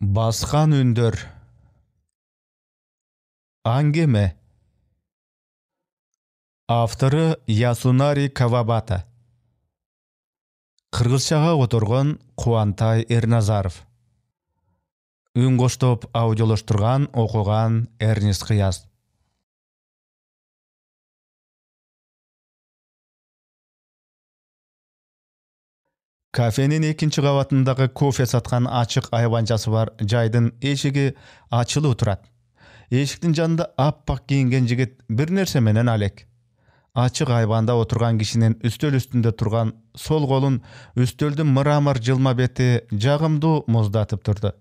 Басқан үндөр. Аңгеме. Авторы Ясунари Кавабата. Кыргызчага отырған Кубантай Эрназаров. Үн коштоп аудиолоштурган окуган Эрнест Кыяз. Кафенин экинчи кабатындагы кофе саткан ачык айванчасы бар жайдын эшиги ачылуу турат. Эшиктин жанында аппак кийинген жигит бир нерсе менен алек. Ачык айванда отурган кишинин үстөл үстүндө турган сол колун үстөлдүн мрамор жылма бети жагымдуу муздатып турду.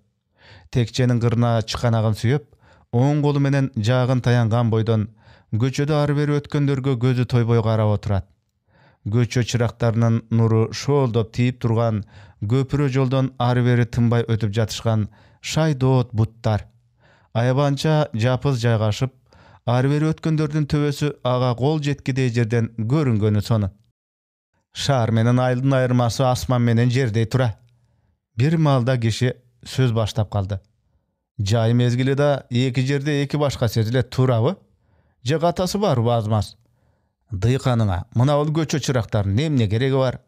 Текченин кырына чыканагын сүйөп, оң колу менен жагын таянган бойдон көчөдө ары бери өткөндөргө көзү тойбой карап отурат. Көчө чырактарынын нуру шоолдоп тийип турган көпүрө жолдон ары бери тынбай өтүп жатышкан шайдоот буттар. Айванча жапыз жайгашып, ары бери өткөндөрдүн төбөсү ага кол жеткидей жерден көрүнгөнү сону. Шаар менен айылдын айырмасы асман менен жердей тура. Бир маалда киши сөз баштап калды. Жай мезгили да эки жерде эки башка сезилет туурабы? Же катасы барбы азмаз? Дыйканыңа мына бул көчө чырактарынын эмне кереги бар?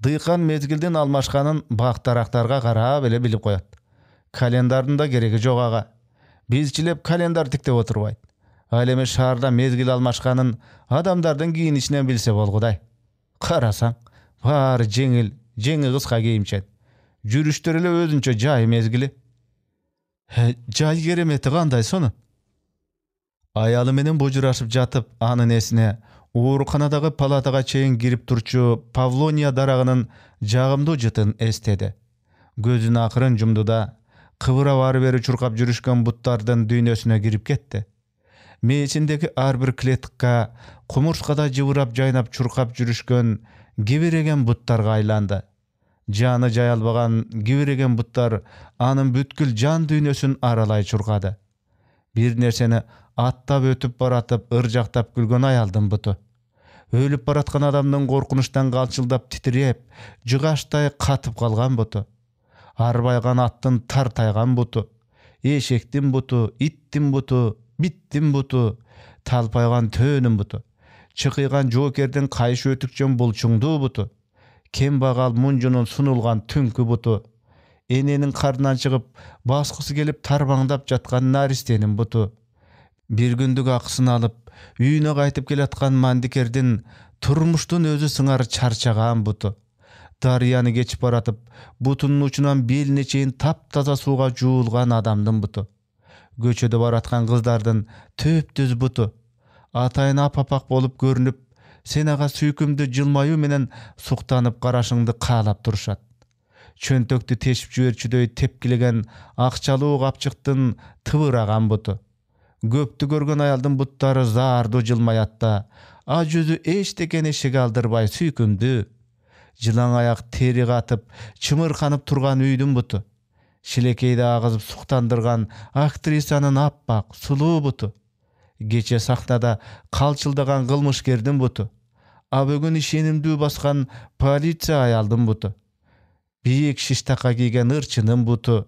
Дыйкан мезгилдин алмашканын бак-дарактарга карап эле билип коет. Календардын да кереги жок ага. Бизчилеп календар тиктеп отурбайт. Ал эми шаарда мезгил алмашканын адамдардын кийинишинен билсе болгудай. Карасаң, баары жеңил, жеңи кыска кийимчен. Жүрүштөр эле өзүнчө жай мезгили. Жай керемети кандай сону? Аялы менен божурашып жатып, анын эсине ооруканадагы палатага чейин кирип турчу Павлония дарагынын жагымдуу жытын эстеди. Көзүн акырын жумду да, кыбырап ары бери чуркап жүрүшкөн буттардын дүйнөсүнө кирип кетти. Мээсиндеги ар бир клеткка кумурскада жыбырап жайнап чуркап жүрүшкөн кибиреген буттарга айланды. Жаны жай албаган кибиреген буттар анын бүткүл жан дүйнөсүн аралай чуркады. Бир нерсени аттап өтүп баратып ыржактап күлгөн аялдын буту. Өлүп бараткан адамдын коркунучтан калчылдап титиреп, жыгаштай катып калган буту. Арбайган аттын тартайган буту. Эшектин буту, иттин буту, биттин буту, талпайган төөнүн буту. Чыкыйган жоокердин кайшы өтүкчөн булчуңдуу буту. Кембагал мунжунун сунулган түнкү буту. Эненин карнынан чыгып, баскысы келип тарбаңдап жаткан наристенин буту. Бир күндүк акысын алып, үйүнө кайтып келаткан мандикердин турмуштун өзү сыңары чарчаган буту. Дарыяны кечип баратып, бутунун учунан белине чейин таптаза сууга жуулган адамдын буту. Көчөдө бараткан кыздардын төп-түз буту. Атайын апапак болуп көрүнүп, сен ага сүйкүмдүү жылмаюу менен суктанып карашыңды каалап турушат. Чөнтөктү тешип жиберчүдөй тепкилеген акчалуу капчыктын тыбыраган буту. Көптү көргөн аялдын буттары заардуу жылмаят да, а жүзү эчтекени шиге алдырбай сүйкүмдүү. Жылаң аяк тери катып, чымырканып турган үйдүн буту. Шилекейди агызып суктандырган актрисанын аппак, сулуу буту. Кече сахнада калчылдаган кылмышкердин буту. А бүгүн ишенимдүү баскан полиция аялдын буту. Бийик шиштакка кийген ырчынын буту.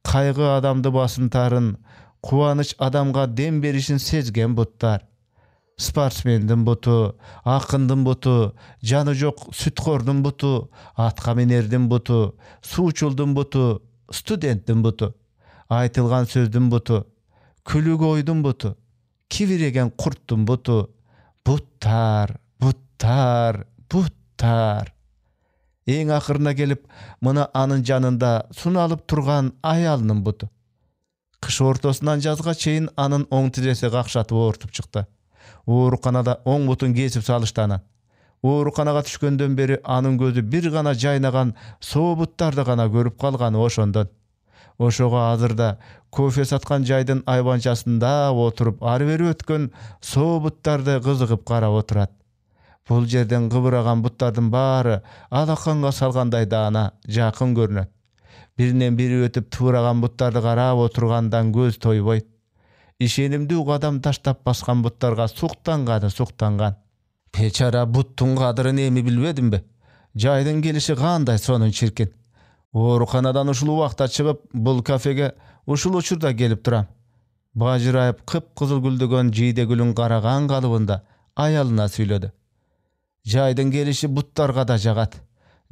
Кайгы адамды басынтарын, кубаныч адамга дем беришин сезген буттар. Спортсмендин буту, акындын буту, жаны жок сүткордун буту, атка минердин буту, суучулдун буту, студенттин буту, айтылган сөздүн буту, күлүк ойдун буту, кибиреген курттун буту. Буттар, буттар, буттар. Эң акырына келип, мына анын жанында суналып турган аялынын буту. Кыш ортосунан жазга чейин анын оң тизеси какшатып оорутуп чыкты. Ооруканада оң бутун кесип салышты анан. Ооруканага түшкөндөн бери анын көзү бир гана жайнаган соо буттарды гана көрүп калганы ошондон. Ошого азырда кофе саткан жайдын айванчасында отуруп ары бери өткөн соо буттарды кызыгып карап отурат. Бул жерден кыбыраган буттардын баары алаканга салгандай даана жакын көрүнөт. Биринен бири өтүп тыбыраган буттарды карап отургандан көз тойбойт. Ишенимдүү кадам таштап баскан буттарга суктанган. Бечара буттун кадырын эми билбедимби? Жайдын келиши кандай сонун чиркин. Oorukanadan uşul wagtda çygyp bul kafege uşul uçurda gelip turam. Bajyrayıp kıpkızıl güldügen jide gülün garagan galybynda aýalyna süýledi. Jaýdyn gelişi butlarga da jagat.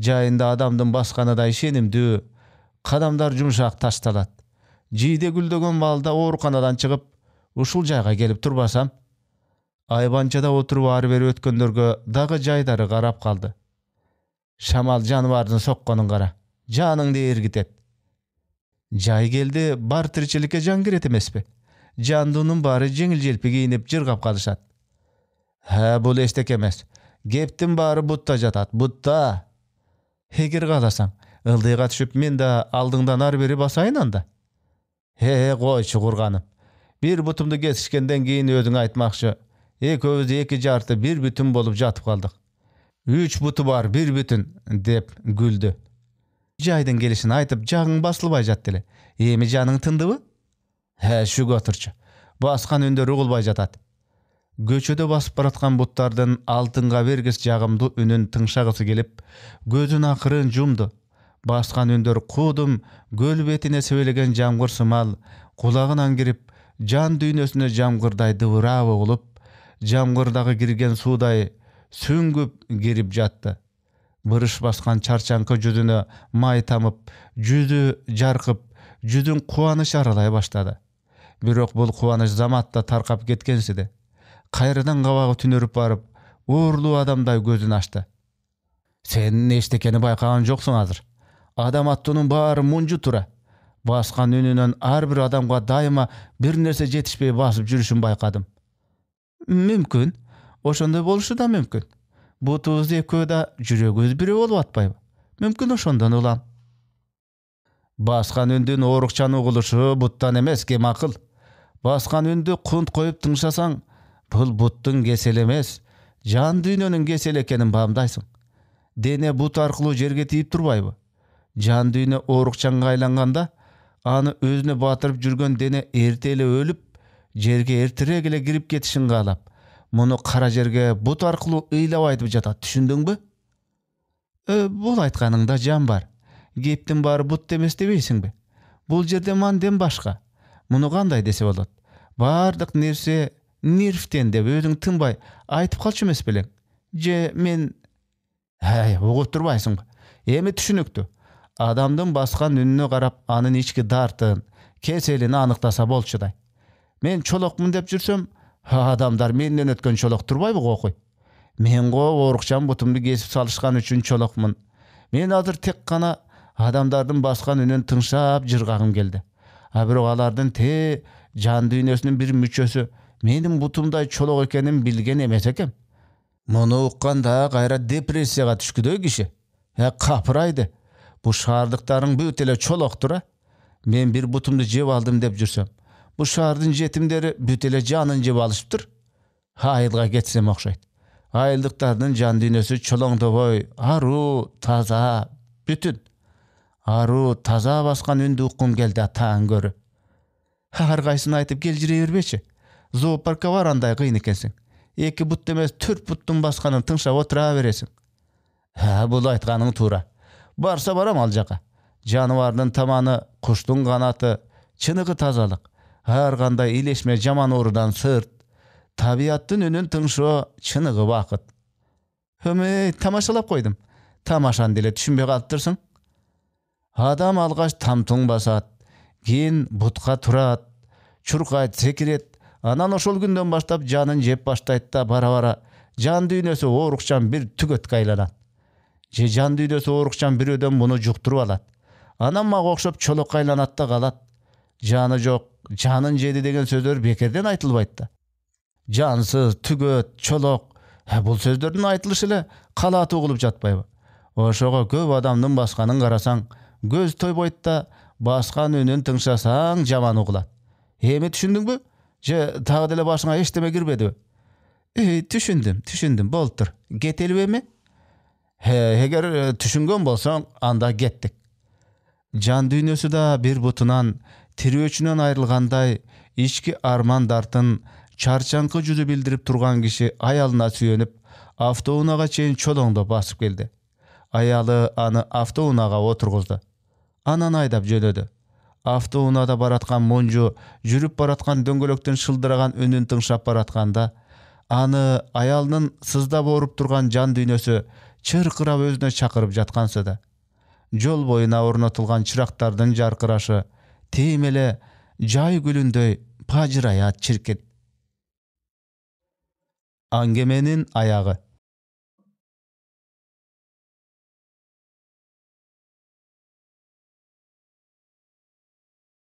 Jaýynda adamdyn baskanyda işenimdi. Kadamlar jumşak taştalat. Jide güldügen balda oorukanadan çygyp uşul jaýga gelip turbasam, aýbançada oturup ary beri ötkenlerge dagy jaýdary garap kaldy. Şamal janybaryny sokkanyň gara. Janyňdy ergitet. Jaý geldi, bar tirçilikke jan giret emespi. Jandunun bary jeňil jelpi giyinip jyrgap kalyşat. Ha, bul eştek emes. Geptin bary butta jatat, butta. Heger galasaň, yldyga düşüp men da aldyňdan ary beri basaýyn anda. He, goýçy gurganym. Bir butumdu kesişkenden giyin özüň aýtmakçy. Eköbüz iki jarty bir bütün bolup jatyp kaldyk. 3 butu bar bir bütün dep güldü. Jaýdyn gelişini aýtyp jagyň basylbay jatdy. Emi janyň tyndyby? He, şu götürçü. Baskan ünder ugulbay jatat. Göçöde basıp baratkan butlardan altınga bergis jagymdy ünün tыңşagysy gelip, gözün akırın jumdu. Baskan ünder kudum, göl betine söylegen jamgyr symal, kulagынан girip, jan düýnesine jamgyrday dıwıraby bolup, jamgyrdagy girgen suwday süngüp girip jatdy. Bırış baskan çarçankı yüzüne may tamıp, yüzü jarkyp, yüzün kuwanyş aralay başlady. Birok bul kuwanyş zamatda tarkap getkensidi. Kaýradan gabagy tünürüp barıp, uğurlu adamday gözün açdy. Sen neştekeni baýkagan joksuň hazır. Adam attynyň bary munju tura. Baskan ününden har bir adamga daýyma bir nerse jetişpey basyp jürüşin baýkadym. Mümkin, oşonda boluşy da mümkin. Bu tuz eköda jüregüz biri bolup atpaýby. Mümkin oşondan ulam. Baskan ündün oorukçan uguluşy buttan emes, kem akyl. Baskan ündü kunt koyup tыңşasaň, bul buttun geseli emes, jan düýneniň geseli ekenin bamdaýsyň. Dene but arkyly jerge tiýip turbaýby. Jan düýne oorukçanга aýlanganda, any özüne batyryp jürgen dene erteli ölüp, jerge ertirek ele girip ketişin galap. Muny kara jerge but arkyly ыйлап aýdyp jatat, düşündiňbi? Bul aýtganyňda jan bar. Geptin bary but demes debeýsiňbi? Bul jerde mandem başga. Muny kanday dese bolat? Bardyk nerse nerften dep özüň tynbay aýtyp kalçy emes bilen. Je men ugup turbaýsyňby? Emi düşünükdi. Adamdyn baskan ününe garap anyň içki dartyn, keselini anyktasa bolçuday. Men çolokmun dep jürsem, adamlar menden ötken çolok turbaýby gokuy. Men oorukçan butumdu kesip salışkan üçin çolokmun. Men hazır tek kana adamlardyn baskan ünün tыңşap jyrgagym geldi. Birok alardyn te jan düýnesiniň bir müçösü menin butumday çolok ekenim bilgen emes ekem. Muny ukkanda gaýra depressiýaga düşküдөй kişi. Kapıraýdy. Bu şaardyktaryň bütele çoloktura. Men bir butumdu jep aldym dep jürsem, bu şaardyn jetimleri bütele janyn jep alyşypdyr. Haýylga getsem okşaýt. Aýyldyklardyň jan düýnesi çolongdoboy, aru, taza, bütün. Aru, taza baskan ündü ukum geldi ataň görü. Har gaýsyny aýtyp geljire berbeçi. Zooparka baranday kıyın ekensiň. Eki but demes 4 buttun baskanyň tыңşap otura beresiň. Bul aýtganyň tura. Barsa baram al jaka. Janybardyň tamany, kuşdun kanatı, çыныgy tazalyk. Har kanday ileşme jaman orudan sırt. Tabiattın ünün tыңşo, çыныgy wakyt. Höme tamaşalap koydum. Tamaşan dile düşünbey kalptyrsyň. Adam algaç tamtuň basat. Keyin butka turat. Çurkayt, sekiret. Anan oşol günden başlap janyn jep başlaýt da bara-bara jan düýnesi oorukçan bir tügötkä aýlanat. Je jan düýnesi oorukçan bir ödem bunu jukturup alat. Anam maga okşop çolok aýlanat da galat. Jany jok, janyn jedi degen sözler bekerden aýtylbaýt da. Jansyz, tügöt, çolok, bul sözlerden aýtylýşy ele kalaty ugulup jatpaýby. Oşoga köp adamdyn baskanyň garasaň, göz toýboýt da baskan ünün tыңşasaň jaman ugulat. Emi düşündiňbi? Je tagy dele başyňa eşdeme girbedi. Düşündim, boldur. Getelibemi? Eger düşüngen bolsaň, anda getdik. Jan düýnesi da bir butunan, tiröçünden aýrylganday, içki arman dartyn, çarçankı yüzü bildirip turgan kişi aýalyna süýenip, awtounaga çeýin çolongda basyp geldi. Aýaly any awtounaga oturguzdy. Анан айдап жөнөдү. Автоунаада бараткан Монжу жүрүп бараткан дөңгөлөктөн шылдыраган үнүн тыңшап баратканда, аны аялынын сыздап ооруп турган жан дүйнөсү чыркырап өзүнө чакырып жаткансы да. Жол боюна орнотулган чырактардын жаркырашы тем эле жай гүлүндөй пажыраят чиркин. Аңгеменин аягы.